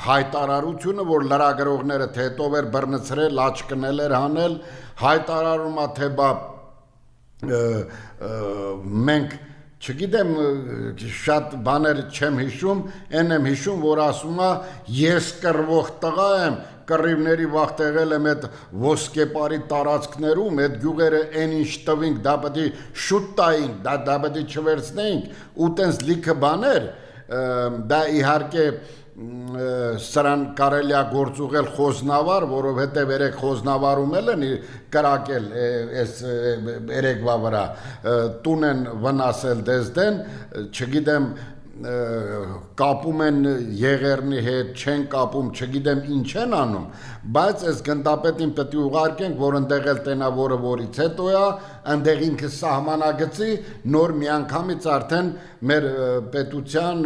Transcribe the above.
հայտարարությունը, որ լրագրողները թե հետով էր բռնցրել, աչքնել էր հանել, հայտարարումա թե բա մենք չգիտեմ շատ բաներ չեմ հիշում, այն եմ հիշում, որ ասում է ես կռվող տղա եմ, կռիվների վաղ տեղել եմ այդ ոսկեպարի տարածքներում, այդ գյուղերը այն ինչ տվինք, դա պետք է շուտ տայինք, դա պետք է չվերցնեինք, ու տենց լիքը բաներ, դա իհարկե սրան կարելի է գործուղել խոզնավար, որովհետև երեք խոզնավարում են կրակել այս երեկվա վրա, տուն են վնասել դեզդեն, չգիտեմ կապում են եղերնի հետ, չեն կապում, չգիտեմ ինչ են անում, բայց այս գնդապետին պետք է ուղարկենք, որ ընդեղ էլ տենավորը որից հետո է, ընդեղ ինքը սահմանագծի նոր միանգամից արդեն մեր պետության